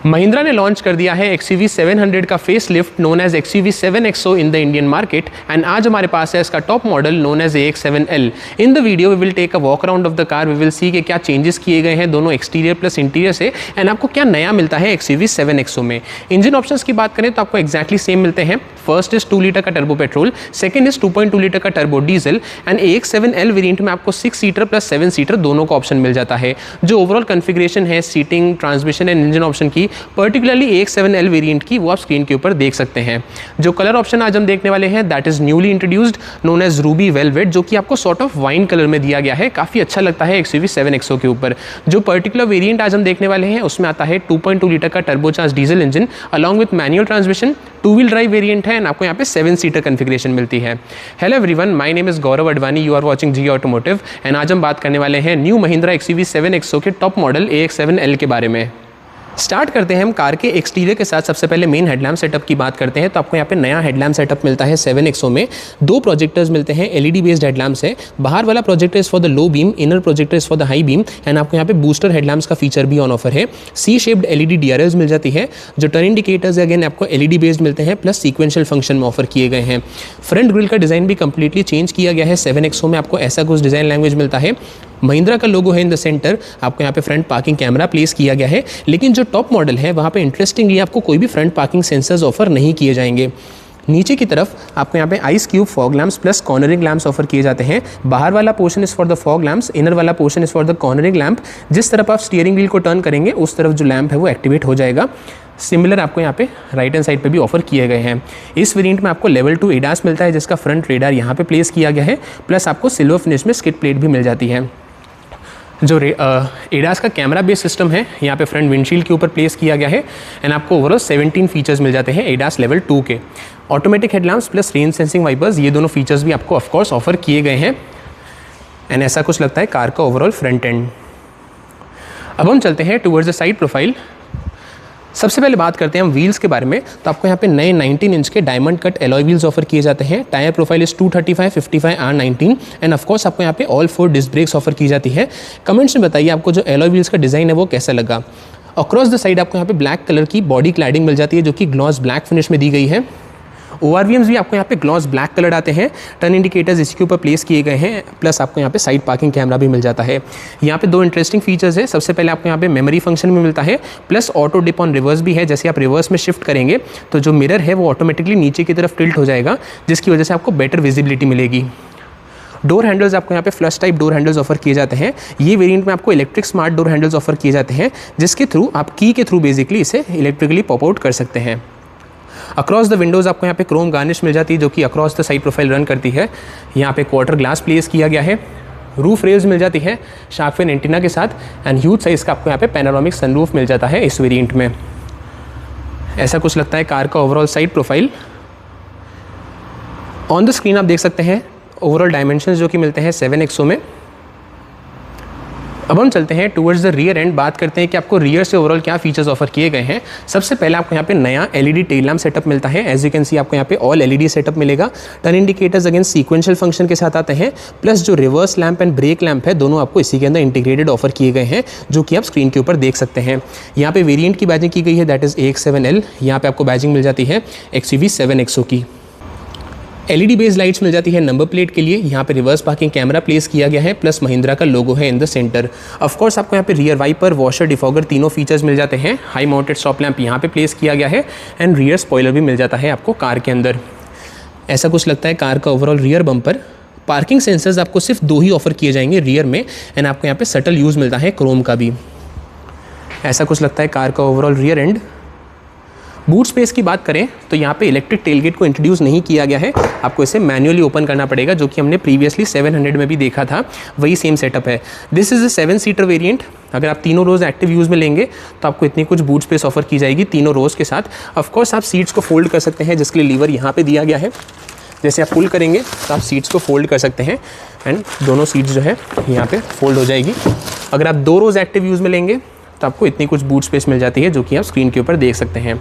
महिंद्रा ने लॉन्च कर दिया है XUV 700 का face lift known as XUV 7XO in the Indian market and आज हमारे पास है इसका top model known as AX7L। In the video we will take a walk around of the car, we will see कि क्या changes किए गए हैं दोनों एक्सटीरियर प्लस इंटीरियर से एंड आपको क्या नया मिलता है XUV 7XO में। इंजन ऑप्शंस की बात करें तो आपको एक्जैक्टली सेम मिलते हैं। फर्स्ट इज 2 लीटर का turbo petrol, second is 2.2 litre का turbo diesel and AX7L variant में आपको 6 सीटर प्लस 7 सीटर दोनों का ऑप्शन मिल जाता है। जो ओवरऑल कॉन्फ़िगरेशन है seating, transmission and engine option की, पर्टिकुलरली AX7L वेरिएंट की, वो आप स्क्रीन के ऊपर देख सकते हैं। जो कलर ऑप्शन आज हम देखने वाले हैं that is newly introduced known as ruby velvet, जो कि आपको सॉर्ट ऑफ वाइन कलर में दिया गया है। काफ़ी अच्छा लगता है XUV 7XO के ऊपर। जो पर्टिकुलर वेरिएंट आज हम देखने वाले हैं उसमें आता है 2.2 लीटर का turbocharge diesel engine along with manual transmission, 2 wheel drive variant है एंड आपको यहाँ पे 7 सीटर कॉन्फ़िगरेशन मिलती है। Hello everyone, my name is Gaurav Advani, you are watching G automotive and आज हम बात करने वाले हैं न्यू महिंद्रा XUV 7XO के टॉप मॉडल AX7L के बारे में। स्टार्ट करते हैं हम कार के एक्सटीरियर के साथ। सबसे पहले मेन हेडलैम्प सेटअप की बात करते हैं तो आपको यहाँ पे नया हेडलैम्प सेटअप मिलता है 7XO में। 2 प्रोजेक्टर्स मिलते हैं, LED बेस्ड हेडलैम्प्स है। बाहर वाला projector is for the low beam, inner projector is for the high beam and आपको यहाँ पे बूस्टर हेडलैम्प्स का फीचर भी ऑन ऑफर है। सी शेप्ड LED DRLs मिल जाती है। जो टर्न इंडिकेटर्स अगेन आपको LED बेस्ड मिलते हैं प्लस सीक्वेंशियल फंक्शन में ऑफर किए गए हैं। फ्रंट ग्रिल का डिज़ाइन भी कंप्लीटली चेंज किया गया है। 7XO में आपको ऐसा कुछ डिज़ाइन लैंग्वेज मिलता है। महिंद्रा का लोगो है इन द सेंटर, आपको यहाँ पे फ्रंट पार्किंग कैमरा प्लेस किया गया है। लेकिन जो टॉप मॉडल है वहाँ पे इंटरेस्टिंगली आपको कोई भी फ्रंट पार्किंग सेंसर्स ऑफर नहीं किए जाएंगे। नीचे की तरफ आपको यहाँ पे ice cube fog lamps plus cornering lamps offer किए जाते हैं। बाहर वाला portion is for the fog lamps, inner वाला portion is for the cornering lamp. जिस तरफ आप स्टीयरिंग व्हील को टर्न करेंगे उस तरफ जो लैम्प है वो एक्टिवेट हो जाएगा। सिमिलर आपको यहाँ पे राइट हैंड साइड पे भी ऑफर किए गए हैं। इस वेरिएंट में आपको लेवल 2 ADAS मिलता है जिसका फ्रंट रेडार यहाँ पे प्लेस किया गया है, प्लस आपको सिल्वर फिनिश में स्किड प्लेट भी मिल जाती है। जो ADAS का कैमरा बेस्ड सिस्टम है यहाँ पे फ्रंट विंडशील्ड के ऊपर प्लेस किया गया है एंड आपको ओवरऑल 17 फीचर्स मिल जाते हैं ADAS लेवल 2 के। Automatic headlamps plus rain sensing wipers, ये दोनों फीचर्स भी आपको ऑफकोर्स ऑफर किए गए हैं एंड ऐसा कुछ लगता है कार का ओवरऑल फ्रंट एंड। अब हम चलते हैं टुवर्ड्स द साइड प्रोफाइल। सबसे पहले बात करते हैं हम व्हील्स के बारे में तो आपको यहाँ पे नए 19 इंच के diamond cut alloy wheels offer किए जाते हैं। Tyre profile is 235 55 R19 and of course आपको यहाँ पे ऑल 4 डिस्क ब्रेक्स ऑफर की जाती है। कमेंट्स में बताइए आपको जो एलॉय व्हील्स का डिज़ाइन है वो कैसा लगा। अक्रॉस द साइड आपको यहाँ पे ब्लैक कलर की बॉडी क्लैडिंग मिल जाती है जो कि ग्लॉस ब्लैक फिनिश में दी गई है। ORVMs भी आपको यहाँ पे ग्लॉस ब्लैक कलर आते हैं। टर्न इंडिकेटर्स इसके ऊपर प्लेस किए गए हैं, प्लस आपको यहाँ पे साइड पार्किंग कैमरा भी मिल जाता है। यहाँ पे 2 इंटरेस्टिंग फीचर्स है। सबसे पहले आपको यहाँ पे मेमोरी फंक्शन भी मिलता है, plus auto dip on reverse भी है। जैसे आप रिवर्स में शिफ्ट करेंगे तो जो मिरर है वो ऑटोमेटिकली नीचे की तरफ टिल्ट हो जाएगा जिसकी वजह से आपको बेटर विजिबिलिटी मिलेगी। डोर हैंडल्स आपको यहाँ पे flush type door handles offer किए जाते हैं। ये वेरिएंट में आपको electric smart door handles offer किए जाते हैं जिसके थ्रू आप की के थ्रू बेसिकली इसे इलेक्ट्रिकली पॉप आउट कर सकते हैं। अक्रॉस द विंडोज़ आपको यहाँ पे क्रोम गार्निश मिल जाती है जो कि across the side profile run करती है। यहाँ पे क्वार्टर ग्लास प्लेस किया गया है। रूफ रेल्स मिल जाती है शार्क फिन एंटीना के साथ एंड ह्यूज साइज़ का आपको यहाँ पे पैनोरामिक सनरूफ मिल जाता है इस वेरिएंट में। ऐसा कुछ लगता है कार का overall side profile. On the screen आप देख सकते हैं ओवरऑल डायमेंशंस जो कि मिलते हैं 7XO में। अब हम चलते हैं टुवर्ड्स द रियर एंड, बात करते हैं कि आपको रियर से ओवरऑल क्या फीचर्स ऑफर किए गए हैं। सबसे पहले आपको यहाँ पे नया LED टेल लैम्प सेटअप मिलता है। एज यू कैन सी आपको यहाँ पे ऑल LED सेटअप मिलेगा। Turn indicators again sequential function के साथ आते हैं, प्लस जो reverse lamp and brake lamp है दोनों आपको इसी के अंदर इंटीग्रेटेड ऑफर किए गए हैं जो कि आप स्क्रीन के ऊपर देख सकते हैं। यहाँ पे वेरियंट की बैजिंग की गई है दैट इज AX7L। यहाँ पे आपको बैजिंग मिल जाती है XUV 7XO की। LED बेस्ड लाइट्स मिल जाती है नंबर प्लेट के लिए। यहाँ पे रिवर्स पार्किंग कैमरा प्लेस किया गया है, प्लस महिंद्रा का लोगो है in the centre. Of course आपको यहाँ पे रियर वाइपर, वॉशर, डिफॉगर तीनों फीचर्स मिल जाते हैं। हाई माउंटेड स्टॉप लैंप यहाँ पे प्लेस किया गया है एंड रियर स्पॉइलर भी मिल जाता है आपको कार के अंदर। ऐसा कुछ लगता है कार का overall rear bumper. Parking sensors आपको सिर्फ 2 ही ऑफर किए जाएंगे रियर में एंड आपको यहाँ पे सटल यूज़ मिलता है क्रोम का भी। ऐसा कुछ लगता है कार का overall rear and. Boot space की बात करें तो यहाँ पे इलेक्ट्रिक टेलगेट को इंट्रोड्यूस नहीं किया गया है। आपको इसे मैन्युअली ओपन करना पड़ेगा जो कि हमने प्रीवियसली 700 में भी देखा था, वही सेम सेटअप है। This is a 7 seater variant. अगर आप तीनों रोज़ एक्टिव यूज़ में लेंगे तो आपको इतनी कुछ बूट स्पेस ऑफर की जाएगी तीनों रोज़ के साथ। ऑफकोर्स आप सीट्स को फोल्ड कर सकते हैं जिसके लिए लीवर यहाँ पर दिया गया है। जैसे आप पुल करेंगे तो आप सीट्स को फोल्ड कर सकते हैं एंड दोनों सीट्स जो है यहाँ पर फोल्ड हो जाएगी। अगर आप 2 रोज़ एक्टिव यूज़ में लेंगे तो आपको इतनी कुछ बूट स्पेस मिल जाती है जो कि आप स्क्रीन के ऊपर देख सकते हैं।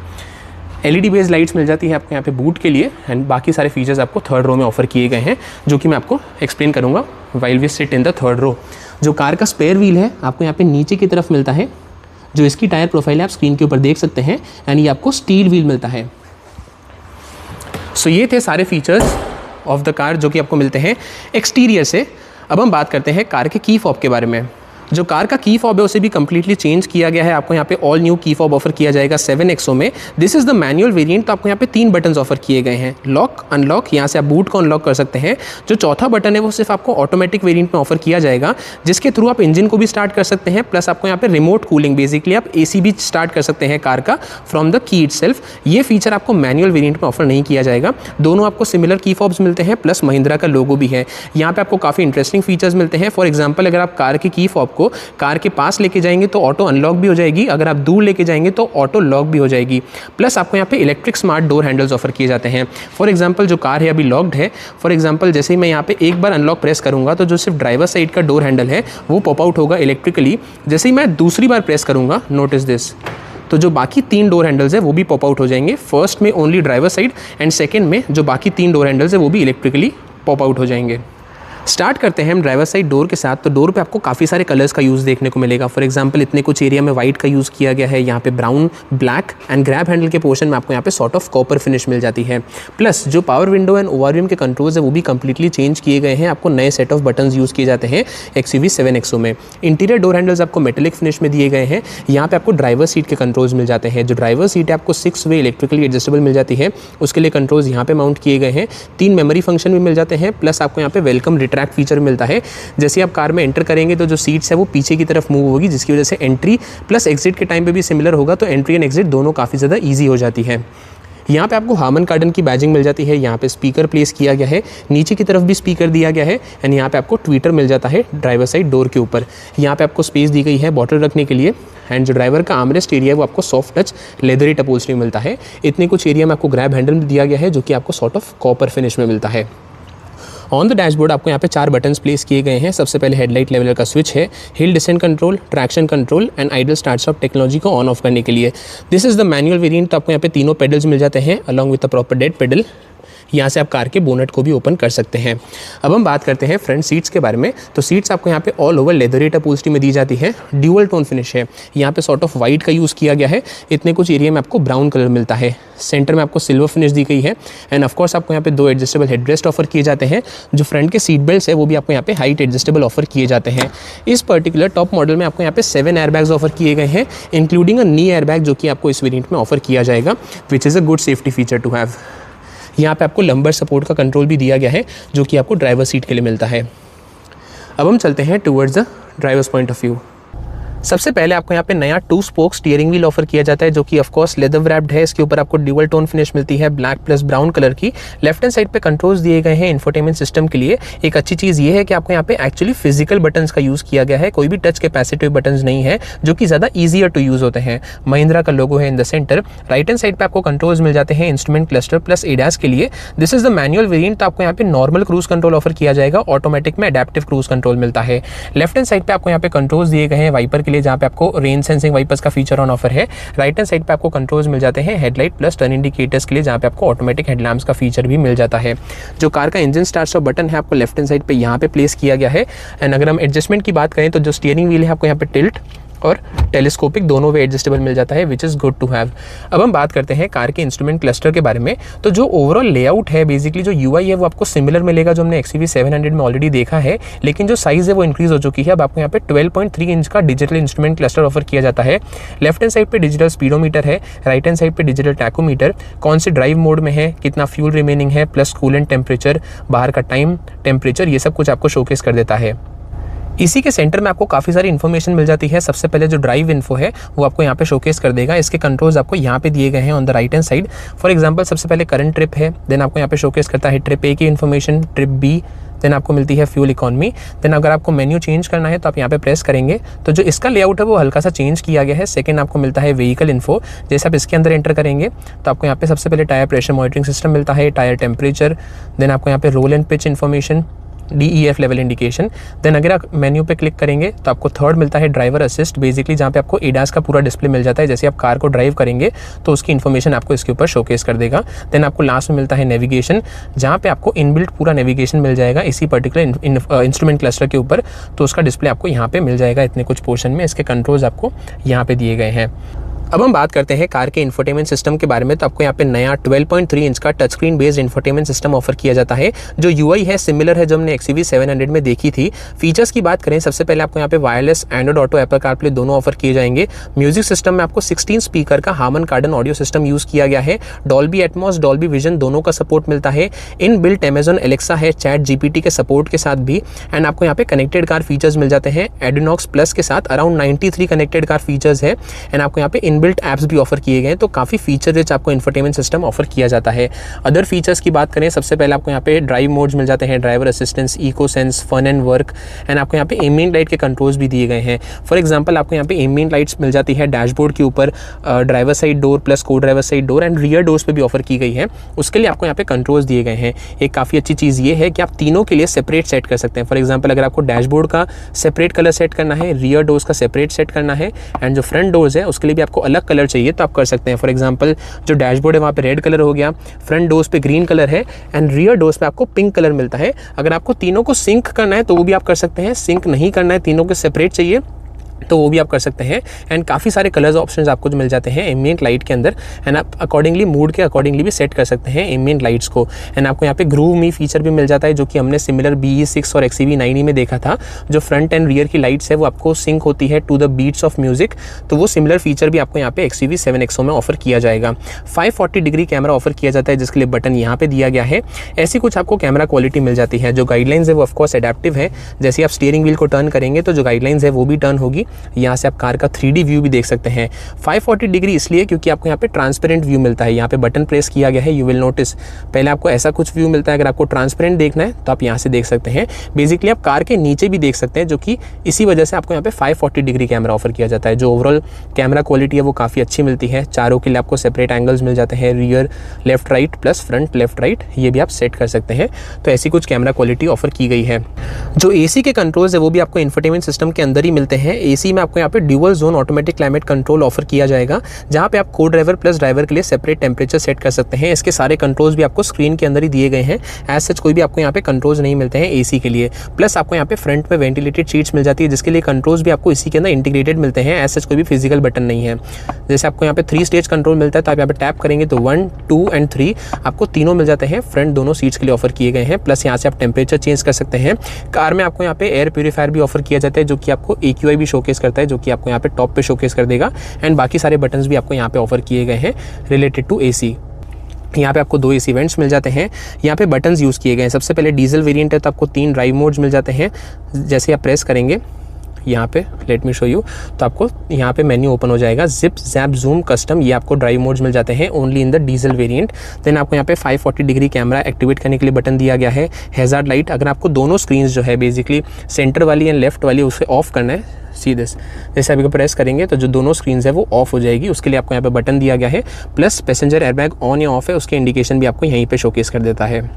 LED बेस्ड लाइट्स मिल जाती है आपको यहाँ पे बूट के लिए एंड बाकी सारे फीचर्स आपको 3rd रो में ऑफर किए गए हैं जो कि मैं आपको एक्सप्लेन करूँगा while we sit in the 3rd row. जो कार का स्पेयर व्हील है आपको यहाँ पे नीचे की तरफ मिलता है जो इसकी टायर प्रोफाइल है आप स्क्रीन के ऊपर देख सकते हैं, एंड ये आपको स्टील व्हील मिलता है। सो ये थे सारे फीचर्स ऑफ द कार जो कि आपको मिलते हैं एक्सटीरियर से। अब हम बात करते हैं कार के की फॉब के बारे में। जो कार का की फॉब है उसे भी कंप्लीटली चेंज किया गया है। आपको यहाँ पे all new key fob offer किया जाएगा 7XO में। This is the manual variant. तो आपको यहाँ पे 3 बटन्स ऑफर किए गए हैं, लॉक, अनलॉक, यहाँ से आप बूट को अनलॉक कर सकते हैं। जो चौथा बटन है वो सिर्फ आपको ऑटोमेटिक वेरिएंट में ऑफर किया जाएगा, जिसके थ्रू आप इंजन को भी स्टार्ट कर सकते हैं, प्लस आपको यहाँ पे रिमोट कूलिंग, बेसिकली आप AC भी स्टार्ट कर सकते हैं कार का फ्रॉम द की इटसेल्फ। ये फीचर आपको मैनुअल वेरिएंट में ऑफर नहीं किया जाएगा। दोनों आपको सिमिलर की फॉब्स मिलते हैं, प्लस महिंद्रा का लोगो भी है। यहाँ पे आपको काफ़ी इंटरेस्टिंग फीचर्स मिलते हैं। फॉर एग्जाम्पल, अगर आप कार की फॉब को कार के पास लेके जाएंगे तो ऑटो अनलॉक भी हो जाएगी, अगर आप दूर लेके जाएंगे तो ऑटो लॉक भी हो जाएगी। प्लस आपको यहाँ पे electric smart door handles offer किए जाते हैं। फॉर एग्जांपल, जो कार है अभी लॉक्ड है, फॉर एग्जांपल जैसे ही मैं यहाँ पे एक बार अनलॉक प्रेस करूंगा तो जो सिर्फ ड्राइवर साइड का डोर हैंडल है वो पॉप आउट होगा इलेक्ट्रिकली। जैसे ही मैं दूसरी बार प्रेस करूंगा, नोटिस दिस, तो जो बाकी 3 डोर हैंडल्स है वो भी पॉप आउट हो जाएंगे। फर्स्ट में only driver side, and second में जो बाकी 3 डोर हैंडल्स है वो भी इलेक्ट्रिकली पॉप आउट हो जाएंगे। स्टार्ट करते हैं हम ड्राइवर साइड डोर के साथ। तो डोर पे आपको काफ़ी सारे कलर्स का यूज़ देखने को मिलेगा। फॉर एग्जांपल, इतने कुछ एरिया में वाइट का यूज़ किया गया है, यहाँ पे brown, black, and grab handle के पोर्शन में आपको यहाँ पे सॉर्ट ऑफ कॉपर फिनिश मिल जाती है। प्लस जो पावर विंडो एंड ओआरवीएम के कंट्रोल्स है वो भी कंप्लीटली चेंज किए गए हैं। आपको नए सेट ऑफ बटन्स यूज़ किए जाते हैं XUV 7XO में। इंटीरियर डोर हैंडल्स आपको मेटेलिक फिनिश में दिए गए हैं। यहाँ पे आपको ड्राइवर सीट के कंट्रोल्स मिल जाते हैं। जो ड्राइवर सीट है आपको 6 वे इलेक्ट्रिकली एडजस्टेबल मिल जाती है, उसके लिए कंट्रोल्स यहाँ पे माउंट किए गए हैं। 3 मेमोरी फंक्शन भी मिल जाते हैं, प्लस आपको यहाँ पे वेलकम रिट्रैक्ट फीचर मिलता है। जैसे आप कार में एंटर करेंगे तो जो सीट्स है वो पीछे की तरफ मूव होगी, जिसकी वजह से एंट्री प्लस एग्जिट के टाइम पे भी सिमिलर होगा, तो एंट्री एंड एग्जिट दोनों काफ़ी ज़्यादा ईजी हो जाती है। यहाँ पे आपको हार्मन कार्डन की बैजिंग मिल जाती है। यहाँ पे स्पीकर प्लेस किया गया है, नीचे की तरफ भी स्पीकर दिया गया है, एंड यहाँ पे आपको ट्विटर मिल जाता है ड्राइवर साइड डोर के ऊपर। यहाँ पे आपको स्पेस दी गई है बॉटल रखने के लिए, एंड जो ड्राइवर का आर्मरेस्ट एरिया है वो आपको सॉफ्ट टच लेदरी अपहोल्स्ट्री मिलता है। इतने कुछ एरिया में आपको ग्रैब हैंडल दिया गया है जो कि आपको सॉर्ट ऑफ कॉपर फिनिश में मिलता है। ऑन द डैशबोर्ड आपको यहाँ पे 4 बटन्स प्लेस किए गए हैं। सबसे पहले हेडलाइट लेवलर का स्विच है, hill descent control, traction control, and idol start stop technology को ऑन ऑफ करने के लिए। This is the manual variant. तो आपको यहाँ पे तीनों पेडल्स मिल जाते हैं along with the proper dead pedal. यहाँ से आप कार के बोनेट को भी ओपन कर सकते हैं। अब हम बात करते हैं फ्रंट सीट्स के बारे में। तो सीट्स आपको यहाँ पे ऑल ओवर लेदरेट अपहोल्स्ट्री में दी जाती है। ड्यूअल टोन फिनिश है, यहाँ पे सॉर्ट ऑफ वाइट का यूज़ किया गया है। इतने कुछ एरिया में आपको ब्राउन कलर मिलता है। सेंटर में आपको सिल्वर फिनिश दी गई है, एंड ऑफकोर्स आपको यहाँ पे 2 एडजस्टेबल हेडरेस्ट ऑफर किए जाते हैं। जो फ्रंट के सीट बेल्ट है वो भी आपको यहाँ पे हाइट एडजस्टेबल ऑफर किए जाते हैं। इस पर्टिकुलर टॉप मॉडल में आपको यहाँ पे 7 एयरबैग्स ऑफर किए गए हैं, इंक्लूडिंग अ नी एयरबैग जो कि आपको इस वेरिएंट में ऑफर किया जाएगा, which is a good safety feature to have. यहाँ पे आपको लंबर सपोर्ट का कंट्रोल भी दिया गया है जो कि आपको ड्राइवर सीट के लिए मिलता है। अब हम चलते हैं towards the drivers point of view. सबसे पहले आपको यहाँ पे नया 2 स्पोक स्टीयरिंग व्हील ऑफर किया जाता है जो कि ऑफकोर्स लेदर रैप्ड है। इसके ऊपर आपको ड्यूअल टोन फिनिश मिलती है, ब्लैक प्लस ब्राउन कलर की। लेफ्ट हैंड साइड पे कंट्रोल्स दिए गए हैं इंफोटेनमेंट सिस्टम के लिए। एक अच्छी चीज़ ये है कि आपको यहाँ पे एक्चुअली फिजिकल बटन्स का यूज़ किया गया है, कोई भी टच कैपेसिटिव बटन्स नहीं है, जो कि ज़्यादा ईजियर टू यूज़ होते हैं। महिंद्रा का लोगो है in the centre. Right hand side पर आपको कंट्रोल्स मिल जाते हैं इंस्ट्रूमेंट क्लस्टर प्लस एडास के लिए। This is the manual variant. तो आपको यहाँ पे नॉर्मल क्रूज कंट्रोल ऑफर किया जाएगा, ऑटोमेटिक में अडेप्टिव क्रूज कंट्रोल मिलता है। लेफ्ट हैंड साइड पे आपको यहाँ पे कंट्रोल्स दिए गए हैं वाइपर के लिए, जहाँ पे आपको रेन सेंसिंग वाइपर्स का फीचर ऑन ऑफर है। राइट हैंड साइड पे आपको कंट्रोल्स मिल जाते हैं हेडलाइट प्लस टर्न इंडिकेटर्स के लिए, जहाँ पे आपको ऑटोमेटिक हेडलैम्प्स का फीचर भी मिल जाता है। जो कार का इंजन स्टार्ट स्टॉप बटन है आपको लेफ्ट हैंड साइड पे यहाँ पे प्लेस किया गया है। एंड अगर हम एडजस्टमेंट की बात करें तो जो स्टीयरिंग व्हील है आपको यहाँ पे टिल्ट और टेलीस्कोपिक दोनों वे एडजस्टेबल मिल जाता है, which is good to have. अब हम बात करते हैं कार के इंस्ट्रूमेंट क्लस्टर के बारे में। तो जो ओवरऑल लेआउट है, बेसिकली जो UI है वो आपको सिमिलर मिलेगा जो हमने XUV 700 में ऑलरेडी देखा है, लेकिन जो साइज़ है वो इंक्रीज हो चुकी है। अब आपको यहाँ पे 12.3 इंच का डिजिटल इंस्ट्रूमेंट क्लस्टर ऑफर किया जाता है। लेफ्ट हैंड साइड पे डिजिटल स्पीडोमीटर है, राइट हैंड साइड पे डिजिटल टैकोमीटर, कौन से ड्राइव मोड में है, कितना फ्यूल रिमेनिंग है, प्लस कूलेंट टेम्परेचर, बाहर का टाइम टेम्परेचर, ये सब कुछ आपको शोकेस कर देता है। इसी के सेंटर में आपको काफ़ी सारी इन्फॉर्मेशन मिल जाती है। सबसे पहले जो ड्राइव इन्फो है वो आपको यहाँ पे शोकेस कर देगा। इसके कंट्रोल्स आपको यहाँ पे दिए गए हैं on the right hand side. For example सबसे पहले करंट ट्रिप है, देन आपको यहाँ पे शोकेस करता है ट्रिप A की इन्फॉर्मेशन, ट्रिप B, देन आपको मिलती है फ्यूल इकॉनमी। देन अगर आपको मेन्यू चेंज करना है तो आप यहाँ पे प्रेस करेंगे तो जो इसका लेआउट है वो हल्का सा चेंज किया गया है। सेकंड आपको मिलता है व्हीकल इन्फो। जैसे आप इसके अंदर एंटर करेंगे तो आपको यहाँ पे सबसे पहले टायर प्रेशर मॉनिटरिंग सिस्टम मिलता है, टायर टेम्परेचर, देन आपको यहाँ पे roll and pitch information, DEF level indication. Then अगर आप मेन्यू पे क्लिक करेंगे तो आपको थर्ड मिलता है ड्राइवर असिस्ट, बेसिकली जहाँ पे आपको ADAS का पूरा डिस्प्ले मिल जाता है। जैसे आप कार को ड्राइव करेंगे तो उसकी इन्फॉर्मेशन आपको इसके ऊपर शोकेस कर देगा। देन आपको लास्ट में मिलता है नेविगेशन, जहाँ पे आपको इनबिल्ट पूरा नेविगेशन मिल जाएगा इसी पर्टिकुलर इंस्ट्रूमेंट क्लस्टर के ऊपर, तो उसका डिस्प्ले आपको यहाँ पे मिल जाएगा इतने कुछ पोर्शन में। इसके कंट्रोल्स आपको यहाँ पे दिए गए हैं। अब हम बात करते हैं कार के इंफोटेनमेंट सिस्टम के बारे में। तो आपको यहाँ पे नया 12.3 इंच का touch screen based infotainment system offer किया जाता है। जो UI है सिमिलर है जो हमने XUV 700 में देखी थी। फीचर्स की बात करें, सबसे पहले आपको यहाँ पे wireless Android auto Apple CarPlay दोनों ऑफर किए जाएंगे। म्यूजिक सिस्टम में आपको 16 स्पीकर का Harman Kardon audio system use किया गया है। डॉल्बी एटमॉस, डॉल्बी विजन दोनों का सपोर्ट मिलता है। इन बिल्ट अमेजॉन एलेक्सा है चैट GPT के सपोर्ट के साथ भी। एंड आपको यहाँ पे कनेक्टेड कार फीचर्स मिल जाते हैं एडिनॉक्स प्लस के साथ। अराउंड 93 कनेक्टेड कार फीचर्स है। एंड आपको यहाँ पे इनबिल्ट एप्स भी ऑफर किए गए, तो काफ़ी फीचर रिच आपको इंफोटेनमेंट सिस्टम ऑफर किया जाता है। अदर फीचर्स की बात करें, सबसे पहले आपको यहाँ पे ड्राइव मोड्स मिल जाते हैं, driver assistance, eco sense, fun and work. And आपको यहाँ पे एम्बिएंट लाइट के कंट्रोल्स भी दिए गए हैं। फॉर एग्जांपल आपको यहाँ पे एम्बिएंट लाइट्स मिल जाती है डैशबोर्ड के ऊपर, ड्राइवर साइड डोर प्लस को driver side door and rear doors पे भी ऑफर की गई है। उसके लिए आपको यहाँ पे कंट्रोल्स दिए गए हैं। एक काफ़ी अच्छी चीज़ ये है कि आप तीनों के लिए सेपरेट सेट कर सकते हैं। फॉर एग्जाम्पल अगर आपको डैशबोर्ड का सेपरेट कलर सेट करना है, रियर डोर्स का सेपरेट सेट करना है, एंड जो फ्रंट डोर्स है उसके लिए भी आपको अलग कलर चाहिए तो आप कर सकते हैं। फॉर एग्जाम्पल जो डैशबोर्ड है वहाँ पे रेड कलर हो गया, फ्रंट डोर्स पे ग्रीन कलर है एंड रियर डोर्स पे आपको पिंक कलर मिलता है। अगर आपको तीनों को सिंक करना है तो वो भी आप कर सकते हैं। सिंक नहीं करना है, तीनों के सेपरेट चाहिए तो वो भी आप कर सकते हैं। एंड काफ़ी सारे कलर्स ऑप्शंस आपको जो मिल जाते हैं एम्बिएंट लाइट के अंदर। एंड आप अकॉर्डिंगली मूड के अकॉर्डिंगली भी सेट कर सकते हैं एम्बिएंट लाइट्स को। एंड आपको यहाँ पे ग्रूव मी फीचर भी मिल जाता है जो कि हमने सिमिलर BE6 और XUV 9E में देखा था। जो फ्रंट एंड रियर की लाइट्स है वो आपको सिंक होती है to the beats of music, तो वो सिमिलर फीचर भी आपको यहाँ पे XUV 7XO में ऑफर किया जाएगा। 540 डिग्री कैमरा ऑफर किया जाता है जिसके लिए बटन यहाँ पे दिया गया है। ऐसी कुछ आपको कैमरा क्वालिटी मिल जाती है। जो गाइडलाइंस है वो ऑफकोर्स एडेप्टिव है। जैसे आप स्टीयरिंग व्हील को टर्न करेंगे तो जो गाइडलाइंस है वो भी टर्न होगी। यहाँ से आप कार का 3D व्यू भी देख सकते हैं। 540 डिग्री इसलिए क्योंकि आपको यहाँ पे ट्रांसपेरेंट व्यू मिलता है। यहाँ पे बटन प्रेस किया गया है, यू विल नोटिस पहले आपको ऐसा कुछ व्यू मिलता है। अगर आपको ट्रांसपेरेंट देखना है तो आप यहाँ से देख सकते हैं। बेसिकली आप कार के नीचे भी देख सकते हैं, जो कि इसी वजह से आपको यहाँ पे 540 डिग्री कैमरा ऑफर किया जाता है। जो ओवरऑल कैमरा क्वालिटी है वो काफ़ी अच्छी मिलती है। चारों के लिए आपको सेपरेट एंगल्स मिल जाते हैं, rear left right plus front left right, ये भी आप सेट कर सकते हैं। तो ऐसी कुछ कैमरा क्वालिटी ऑफर की गई है। जो AC के कंट्रोल्स है वो भी आपको इंफोटेनमेंट सिस्टम के अंदर ही मिलते हैं। AC में आपको यहाँ पे dual zone automatic climate control offer किया जाएगा, जहां पे आप को ड्राइवर प्लस ड्राइवर के लिए सेपरेट टेम्परेचर सेट कर सकते हैं। इसके सारे कंट्रोल्स भी आपको स्क्रीन के अंदर ही दिए गए हैं। एज सच कोई भी आपको यहाँ पे कंट्रोल्स नहीं मिलते हैं AC के लिए। प्लस आपको यहाँ पे फ्रंट में वेंटिलेटेड सीट्स मिल जाती है जिसके लिए कंट्रोल्स भी आपको इसी के अंदर इंटीग्रेटेड मिलते हैं। एज सच कोई भी फिजिकल बटन नहीं है। जैसे आपको यहाँ पे 3 स्टेज कंट्रोल मिलता है तो आप यहाँ पे टैप करेंगे तो 1, 2 एंड 3 आपको तीनों मिल जाते हैं। फ्रंट दोनों सीट्स के लिए ऑफर किए गए हैं। प्लस यहाँ से आप टेम्परेचर चेंज कर सकते हैं। कार में आपको यहाँ पे एयर प्यूरीफायर भी ऑफर किया जाता है जो कि आपको AQI भी शोकेस करता है, जो कि आपको यहाँ पे टॉप पे शोकेस कर देगा। एंड बाकी सारे बटन्स भी आपको यहाँ पे ऑफर किए गए हैं रिलेटेड टू AC। यहाँ पे आपको 2 AC वेंट्स मिल जाते हैं। यहाँ पे बटन्स यूज़ किए गए हैं। सबसे पहले डीजल वेरिएंट है तो आपको 3 ड्राइव मोड्स मिल जाते हैं। जैसे आप प्रेस करेंगे यहाँ पे, लेट मी शो यू, तो आपको यहाँ पे मेन्यू ओपन हो जाएगा। जिप, जैप, जूम, कस्टम, ये आपको ड्राइव मोड्स मिल जाते हैं only in the diesel variant. Then आपको यहाँ पे 540 डिग्री कैमरा एक्टिवेट करने के लिए बटन दिया गया है। हैजार्ड लाइट, अगर आपको दोनों स्क्रीन जो है बेसिकली सेंटर वाली एंड लेफ्ट वाली उसे ऑफ करना है, सी दिस, जैसे अभी को प्रेस करेंगे तो जो दोनों स्क्रीन है वो ऑफ हो जाएगी। उसके लिए आपको यहाँ पे बटन दिया गया है। प्लस पैसेंजर एयरबैग ऑन या ऑफ है उसके इंडिकेशन भी आपको यहीं पे शोकेस कर देता है।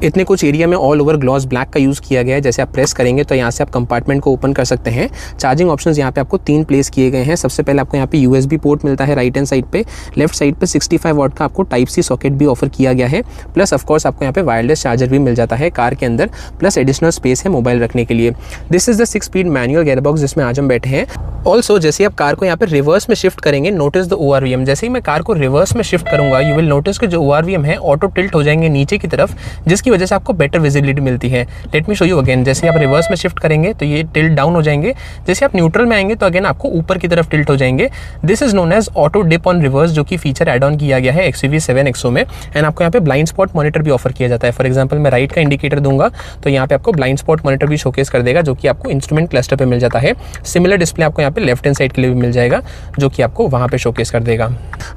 इतने कुछ एरिया में ऑल ओवर ग्लॉस ब्लैक का यूज़ किया गया है। जैसे आप प्रेस करेंगे तो यहाँ से आप कंपार्टमेंट को ओपन कर सकते हैं। चार्जिंग ऑप्शंस यहाँ पे आपको 3 प्लेस किए गए हैं। सबसे पहले आपको यहाँ पे USB पोर्ट मिलता है राइट हैंड साइड पे। लेफ्ट साइड पे 65 वाट का आपको टाइप C सॉकेट भी ऑफर किया गया है। प्लस ऑफकोर्स आपको यहाँ पे वायरलेस चार्जर भी मिल जाता है कार के अंदर। प्लस एडिशनल स्पेस है मोबाइल रखने के लिए। This is the 6 speed manual gearbox जिसमें आज हम बैठे हैं। ऑल्सो जैसे आप कार को यहाँ पे रिवर्स में शिफ्ट करेंगे, नोटिस द ORVM। जैसे ही मैं कार को रिवर्स में शिफ्ट करूंगा यू विल नोटिस कि जो ORVM है ऑटो टिल्ट हो जाएंगे नीचे की तरफ, जिसकी वजह से आपको बेटर विजिबिलिटी मिलती है। Let me show you again. जैसे आप रिवर्स में शिफ्ट करेंगे तो ये टिल्ट डाउन हो जाएंगे। जैसे आप न्यूट्रल में आएंगे तो अगेन आपको ऊपर की तरफ टिल्ट हो जाएंगे। This is known as auto dip on reverse, जो कि फीचर एड ऑन किया गया है XUV 7XO में। एंड आपको यहाँ पे ब्लाइंड स्पॉट मॉनिटर भी ऑफर किया जाता है। फॉर एग्जाम्पल मैं राइट का इंडिकेटर दूंगा तो यहाँ पे आपको ब्लाइंड स्पॉट मॉनिटर भी शोकेस कर देगा, जो कि आपको इंस्ट्रूमेंट क्लस्टर पे मिल जाता है। सिमिलर डिस्प्ले आपको यहाँ पे लेफ्ट हैंड साइड के लिए भी मिल जाएगा, जो कि आपको वहाँ पे शोकेस कर देगा।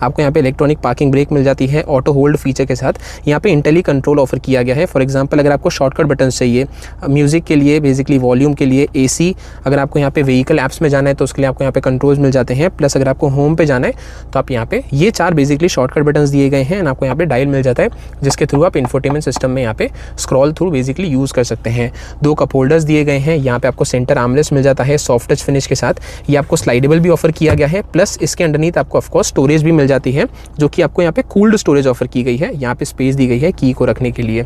आपको यहाँ पे इलेक्ट्रॉनिक पार्किंग ब्रेक मिल जाती है ऑटो होल्ड फीचर के साथ। यहाँ पे इंटेली कंट्रोल ऑफर किया गया है। हैं। फॉर एग्जांपल अगर आपको शॉर्टकट बटन चाहिए म्यूज़िक के लिए, बेसिकली वॉल्यूम के लिए, एसी, अगर आपको यहाँ पे व्हीकल ऐप्स में जाना है तो उसके लिए आपको यहाँ पे कंट्रोल्स मिल जाते हैं। प्लस अगर आपको होम पे जाना है तो आप यहाँ पे ये 4 बेसिकली शॉर्टकट बटन्स दिए गए हैं एंड आपको यहाँ पे डायल मिल जाता है जिसके थ्रू आप इंफोटेनमेंट सिस्टम में यहाँ पे स्क्रॉल थ्रू बेसिकली यूज़ कर सकते हैं। 2 कप होल्डर्स दिए गए हैं, यहाँ पे आपको सेंटर आर्मरेस्ट मिल जाता है सॉफ्ट टच फिनिश के साथ। ये आपको स्लाइडेबल भी ऑफर किया गया है, प्लस इसके अंडरनीथ आपको ऑफकोर्स स्टोरेज भी मिल जाती है जो कि आपको यहाँ पे कूल्ड स्टोरेज ऑफर की गई है। यहाँ पे स्पेस दी गई है की को रखने के लिए।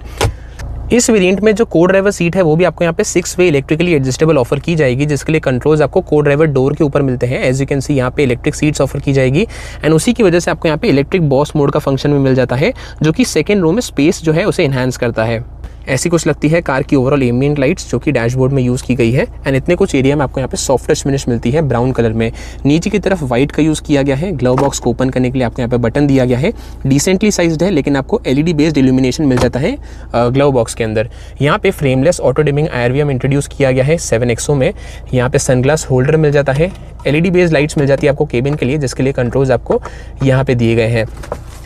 इस वेरिएंट में जो को ड्राइवर सीट है वो भी आपको यहाँ पे 6 वे इलेक्ट्रिकली एडजस्टेबल ऑफर की जाएगी, जिसके लिए कंट्रोल्स आपको को ड्राइवर डोर के ऊपर मिलते हैं। एज यू कैन सी यहाँ पे इलेक्ट्रिक सीट्स ऑफर की जाएगी एंड उसी की वजह से आपको यहाँ पे इलेक्ट्रिक बॉस मोड का फंक्शन भी मिल जाता है जो कि सेकेंड रो में स्पेस जो है उसे इन्हांस करता है। ऐसी कुछ लगती है कार की ओवरऑल एम्बिएंट लाइट्स जो कि डैशबोर्ड में यूज़ की गई है एंड इतने कुछ एरिया में आपको यहाँ पे सॉफ्ट टच फिनिश मिलती है ब्राउन कलर में। नीचे की तरफ वाइट का यूज़ किया गया है। ग्लव बॉक्स को ओपन करने के लिए आपको यहाँ पे बटन दिया गया है। डिसेंटली साइज्ड है लेकिन आपको एलईडी बेस्ड इल्यूमिनेशन मिल जाता है ग्लव बॉक्स के अंदर। यहाँ पे frameless auto dimming IRVM introduce किया गया है 7XO में। यहाँ पे सनग्लास होल्डर मिल जाता है। एलईडी बेस्ड लाइट्स मिल जाती है आपको केबिन के लिए, जिसके लिए कंट्रोल्स आपको यहाँ पे दिए गए हैं।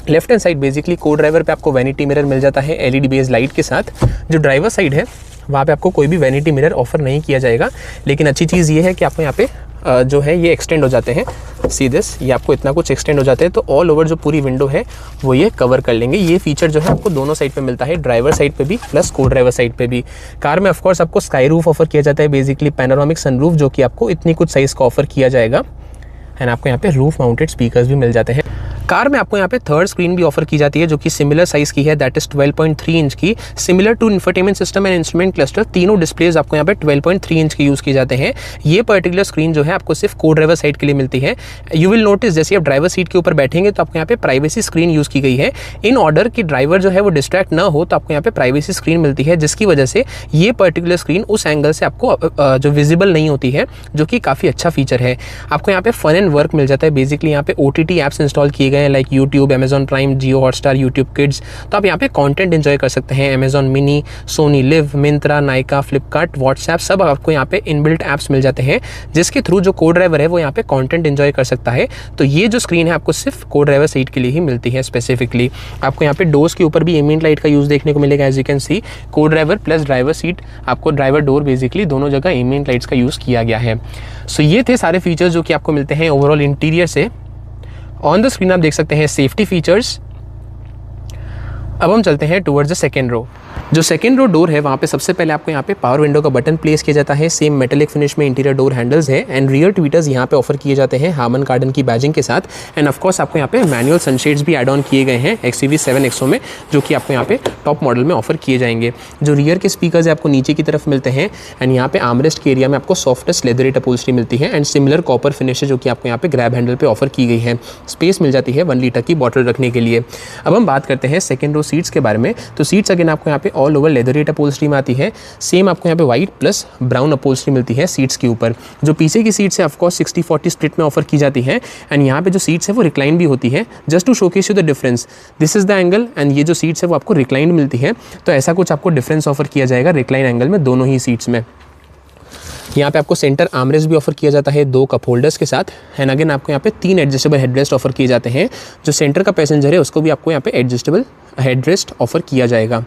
लेफ्ट हैंड साइड बेसिकली को ड्राइवर पे आपको वैनिटी मिरर मिल जाता है एलईडी बेस्ड लाइट के साथ। जो ड्राइवर साइड है वहाँ पे आपको कोई भी वैनिटी मिरर ऑफर नहीं किया जाएगा, लेकिन अच्छी चीज़ ये है कि आपको यहाँ पे जो है ये एक्सटेंड हो जाते हैं। सी दिस, ये आपको इतना कुछ एक्सटेंड हो जाते हैं तो ऑल ओवर जो पूरी विंडो है वो ये कवर कर लेंगे। ये फीचर जो है आपको दोनों साइड पे मिलता है, ड्राइवर साइड पे भी प्लस को ड्राइवर साइड पे भी। कार में ऑफकोर्स आपको स्काई रूफ ऑफर किया जाता है, बेसिकली पैनोरामिक सनरूफ जो कि आपको इतनी कुछ साइज़ का ऑफर किया जाएगा एंड आपको यहाँ पे रूफ माउंटेड स्पीकर्स भी मिल जाते हैं। कार में आपको यहाँ पे थर्ड स्क्रीन भी ऑफर की जाती है जो कि सिमिलर साइज की है, दैट इज 12.3 इंच की। Similar to infotainment system and instrument cluster, तीनों डिस्प्लेज आपको यहाँ पे 12.3 इंच के यूज़ किए जाते हैं। ये पर्टिकुलर स्क्रीन जो है आपको सिर्फ को ड्राइवर साइड के लिए मिलती है। यू विल नोटिस जैसे आप ड्राइवर सीट के ऊपर बैठेंगे तो आपको यहाँ पे प्राइवेसी स्क्रीन यूज़ की गई है। इन ऑर्डर कि ड्राइवर जो है वो डिस्ट्रैक्ट ना हो तो आपको यहाँ पे प्राइवेसी स्क्रीन मिलती है, जिसकी वजह से ये पर्टिकुलर स्क्रीन उस एंगल से आपको जो विजिबल नहीं होती है, जो कि काफ़ी अच्छा फीचर है। आपको यहाँ पे फन एंड वर्क मिल जाता है। बेसिकली यहाँ पे OTT ऐप्स इंस्टॉल किए गए हैं लाइक यूट्यूब, Amazon प्राइम, जियो हॉटस्टार, यूट्यूब किड्स। तो आप यहाँ पे कंटेंट एंजॉय कर सकते हैं। Amazon mini, Sony Liv, Myntra, Nykaa, Flipkart, WhatsApp, सब आपको यहाँ पे इनबिल्ट ऐप्स मिल जाते हैं जिसके थ्रू जो को ड्राइवर है वो यहाँ पे कंटेंट एंजॉय कर सकता है। तो ये जो स्क्रीन है आपको सिर्फ को ड्राइवर सीट के लिए ही मिलती है स्पेसिफिकली। आपको यहाँ पे डोर्स के ऊपर भी एम्बिएंट लाइट का यूज़ देखने को मिलेगा। एज यू कैन सी को ड्राइवर प्लस ड्राइवर सीट, आपको ड्राइवर डोर बेसिकली दोनों जगह एम्बिएंट लाइट्स का यूज़ किया गया है। सो ये थे सारे फीचर्स जो कि आपको मिलते हैं ओवरऑल इंटीरियर से। ऑन द स्क्रीन आप देख सकते हैं सेफ्टी फीचर्स। अब हम चलते हैं टुवर्ड्स द सेकेंड रो। जो सेकेंड रो डोर है वहाँ पे सबसे पहले आपको यहाँ पे पावर विंडो का बटन प्लेस किया जाता है। सेम मेटेलिक फिनिश में इंटीरियर डोर हैंडल्स है एंड रियर ट्वीटर्स यहाँ पे ऑफर किए जाते हैं हार्मन कार्डन की बैजिंग के साथ। एंड ऑफकोर्स आपको यहाँ पे मैनुअल सनशेड्स भी एड ऑन किए गए हैं XUV 7XO में, जो कि आपको यहाँ पे टॉप मॉडल में ऑफर किए जाएंगे। जो रियर के स्पीकर्स आपको नीचे की तरफ मिलते हैं एंड यहाँ पे आर्मरेस्ट के एरिया में आपको सॉफ्टेस्ट लेदरेट अपहोल्स्ट्री मिलती है एंड सिमिलर कॉपर फिनिश है जो कि आपको यहाँ पे ग्रैब हैंडल पे ऑफर की गई है। स्पेस मिल जाती है 1 लीटर की बॉटल रखने के लिए। अब हम बात करते हैं सेकेंड रो सीट्स के बारे में। तो सीट्स अगेन आपको यहाँ पे ऑल ओवर लेदरेट अपहोल्स्ट्री में आती है। सेम आपको यहाँ पे व्हाइट प्लस ब्राउन अपहोल्स्ट्री मिलती है सीट्स के ऊपर। जो पीछे की सीट्स है ऑफकोर्स 60-40 स्प्लिट में ऑफर की जाती है एंड यहाँ पे जो सीट्स है वो रिक्लाइन भी होती है। Just to showcase you the difference, this is the angle and ये जो सीट्स है वो आपको रिक्लाइंड मिलती है। तो ऐसा कुछ आपको डिफरेंस ऑफर किया जाएगा रिक्लाइन एंगल में दोनों ही सीट्स में। यहाँ पे आपको सेंटर आर्मरेस्ट भी ऑफर किया जाता है 2 कप होल्डर्स के साथ एंड अगेन आपको यहाँ पे 3 एडजस्टेबल हेडरेस्ट ऑफर किए जाते हैं। जो सेंटर का पैसेंजर है उसको भी आपको यहाँ पे एडजस्टेबल हेडरेस्ट ऑफर किया जाएगा।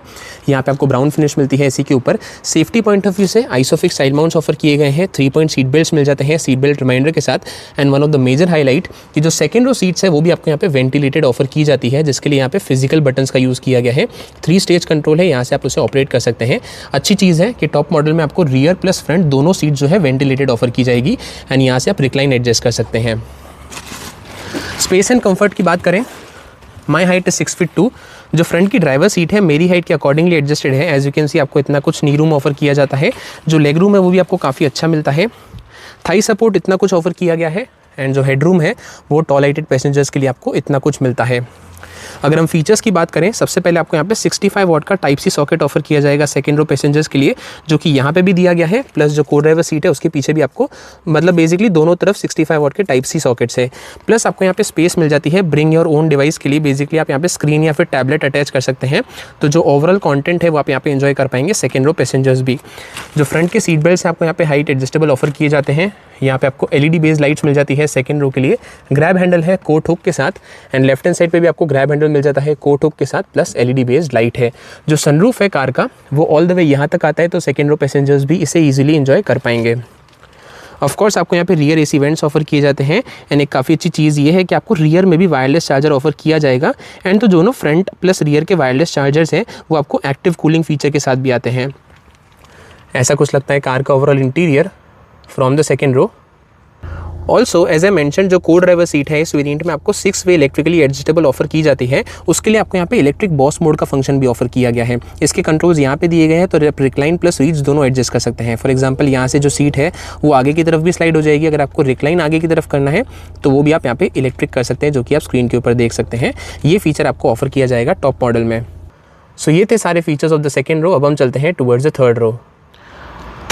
यहाँ पे आपको ब्राउन फिनिश मिलती है इसी के ऊपर। सेफ्टी पॉइंट ऑफ व्यू से आइसोफिक्स साइड माउंट्स ऑफर किए गए हैं। 3 पॉइंट सीट बेल्ट्स मिल जाते हैं सीट बेल्ट रिमाइंडर के साथ। And one of the major highlight कि जो सेकंड रो सीट्स है वो भी आपको यहाँ पे वेंटिलेटेड ऑफर की जाती है, जिसके लिए यहाँ पे फिजिकल बटन्स का यूज़ किया गया है। 3 स्टेज कंट्रोल है, यहाँ से आप उसे ऑपरेट कर सकते हैं। अच्छी चीज़ है कि टॉप मॉडल में आपको रियर प्लस फ्रंट दोनों सीट जो है वेंटिलेटेड ऑफर की जाएगी एंड यहाँ से आप रिक्लाइन एडजस्ट कर सकते हैं। स्पेस एंड कंफर्ट की बात करें, माई हाइट इज 6 फीट 2। जो फ्रंट की ड्राइवर सीट है मेरी हाइट के अकॉर्डिंगली एडजस्टेड है। एज यू कैन सी आपको इतना कुछ नी रूम ऑफर किया जाता है। जो लेग रूम है वो भी आपको काफ़ी अच्छा मिलता है। थाई सपोर्ट इतना कुछ ऑफर किया गया है एंड जो हेड रूम है वो टॉल हाइटेड पैसेंजर्स के लिए आपको इतना कुछ मिलता है। अगर हम फीचर्स की बात करें, सबसे पहले आपको यहाँ पे 65 वाट का टाइप सी सॉकेट ऑफर किया जाएगा सेकंड रो पैसेंजर्स के लिए, जो कि यहाँ पे भी दिया गया है। प्लस जो को ड्राइवर सीट है उसके पीछे भी आपको मतलब बेसिकली दोनों तरफ 65 वाट के टाइप सी सॉकेट्स है। प्लस आपको यहाँ पे स्पेस मिल जाती है ब्रिंग योर ओन डिवाइस के लिए। बेसिकली आप यहाँ पे स्क्रीन या फिर टैबलेट अटैच कर सकते हैं, तो जो ओवरऑल कॉन्टेंट है वो आप यहाँ पे एंजॉय कर पाएंगे सेकंड रो पैसेंजर्स भी। जो फ्रंट के सीट बेल्ट आपको यहाँ पे हाइट एडजस्टेबल ऑफर किए जाते हैं यहाँ पे आपको LED बेस्ड लाइट्स मिल जाती है सेकंड रो के लिए। ग्रैब हैंडल है कोट हुक के साथ एंड लेफ्ट हैंड साइड पे भी आपको ग्रैब हैंडल मिल जाता है कोट हुक के साथ, प्लस LED बेस्ड लाइट है। जो सनरूफ है कार का वो ऑल द वे यहाँ तक आता है, तो सेकंड रो पैसेंजर्स भी इसे ईजिली एंजॉय कर पाएंगे। ऑफ कोर्स आपको यहाँ पे रियर AC वेंट्स ऑफर किए जाते हैं एंड एक काफ़ी अच्छी चीज़ ये है कि आपको रियर में भी वायरलेस चार्जर ऑफर किया जाएगा एंड तो दोनों फ्रंट प्लस रियर के वायरलेस चार्जर्स हैं वो आपको एक्टिव कूलिंग फीचर के साथ भी आते हैं। ऐसा कुछ लगता है कार का overall interior from the second row. Also as a mention जो को ड्राइवर सीट है इस वेरिएंट में आपको 6 वे इलेक्ट्रिकली एडजस्टेबल ऑफर की जाती है। उसके लिए आपको यहाँ पे इलेक्ट्रिक बॉस मोड का फंक्शन भी ऑफर किया गया है। इसके कंट्रोल्स यहाँ पे दिए गए हैं, तो रिक्लाइन प्लस रीच दोनों एडजस्ट कर सकते हैं। फॉर एग्जांपल यहाँ से जो सीट है वो आगे की तरफ भी स्लाइड हो जाएगी। अगर आपको रिक्लाइन आगे की तरफ करना है तो वो भी आप यहाँ पे इलेक्ट्रिक कर सकते हैं, जो कि आप स्क्रीन के ऊपर देख सकते हैं। ये फीचर आपको ऑफर किया जाएगा टॉप मॉडल में। सो ये थे सारे features of the second row. अब हम चलते हैं towards the third row.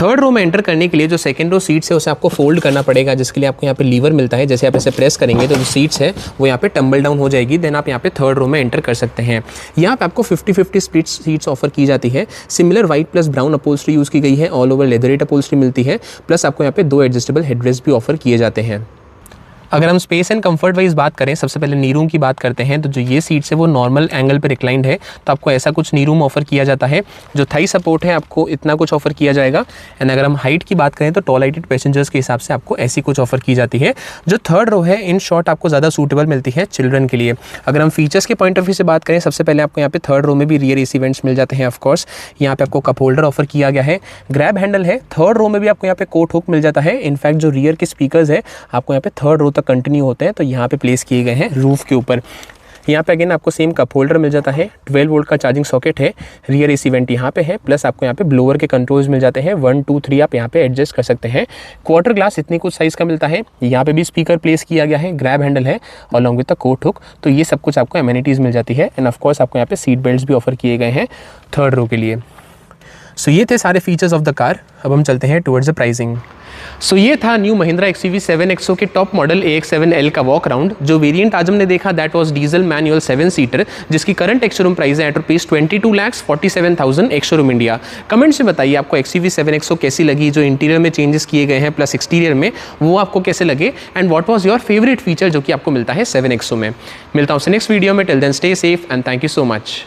Third row में एंटर करने के लिए जो सेकंड रो सीट्स है उसे आपको फोल्ड करना पड़ेगा, जिसके लिए आपको यहाँ पे लीवर मिलता है। जैसे आप इसे प्रेस करेंगे तो जो सीट्स है वो यहाँ पे टम्बल डाउन हो जाएगी। देन आप यहाँ पे थर्ड रो में एंटर कर सकते हैं। यहाँ पे आपको 50-50 स्प्लिट सीट्स ऑफर की जाती है। Similar white plus brown upholstery use की गई है, ऑल ओवर लेदरेट अपहोल्स्ट्री मिलती है, प्लस आपको यहाँ पे 2 एडजस्टेबल हेडरेस्ट भी ऑफर किए जाते हैं। अगर हम स्पेस एंड कंफर्ट वाइज बात करें, सबसे पहले नी रूम की बात करते हैं। तो जो ये सीट्स है वो नॉर्मल एंगल पे रिक्लाइंड है, तो आपको ऐसा कुछ नी रूम ऑफर किया जाता है। जो थाई सपोर्ट है आपको इतना कुछ ऑफर किया जाएगा। एंड अगर हम हाइट की बात करें तो टॉल हाइटेड पैसेंजर्स के हिसाब से आपको ऐसी कुछ ऑफर की जाती है। जो थर्ड रो है इन शॉर्ट आपको ज़्यादा सूटेबल मिलती है चिल्ड्रन के लिए। अगर हम फीचर्स के पॉइंट ऑफ व्यू से बात करें, सबसे पहले आपको यहाँ पे थर्ड रो में भी रियर AC वेंट्स मिल जाते हैं। ऑफकोर्स यहाँ पे आपको कप होल्डर ऑफर किया गया है। ग्रैब हैंडल है। थर्ड रो में भी आपको यहाँ पे कोट हुक मिल जाता है। इनफैक्ट जो रियर के स्पीकर्स है आपको यहाँ पे थर्ड रो तक कंटिन्यू होते हैं, तो यहाँ पे प्लेस किए गए हैं रूफ के ऊपर। यहाँ पे अगेन आपको सेम कप होल्डर मिल जाता है। 12 वोल्ट का चार्जिंग सॉकेट है। रियर AC वेंट यहाँ पे है, प्लस आपको यहाँ पे ब्लोअर के कंट्रोल्स मिल जाते हैं। 1, 2, 3 आप यहाँ पे एडजस्ट कर सकते हैं। क्वार्टर ग्लास इतनी कुछ साइज़ का मिलता है। यहाँ पे भी स्पीकर प्लेस किया गया है। ग्रैब हैंडल है और along with the coat hook, तो ये सब कुछ आपको एमिनिटीज़ मिल जाती है। एंड ऑफकोर्स आपको यहाँ पे सीट बेल्ट भी ऑफर किए गए हैं थर्ड रो के लिए। सो ये थे सारे फीचर्स ऑफ द कार। अब हम चलते हैं टुवर्ड्स द प्राइसिंग। सो ये था न्यू महिंद्रा XUV 7XO के टॉप मॉडल AX7L का वॉक राउंड। जो वेरिएंट आज हमने देखा that was diesel manual 7 seater, जिसकी करंट एक्स-शोरूम प्राइस है एट ₹22,47,000 एक्स-शोरूम इंडिया। कमेंट से बताइए आपको XUV 7XO कैसी लगी, जो इंटीरियर में चेंजेस किए गए हैं प्लस एक्सटीरियर में वो आपको कैसे लगे, and what was your favourite feature जो कि आपको मिलता है 7XO में। मिलता हूँ नेक्स्ट वीडियो में। Till then stay safe and thank you so much.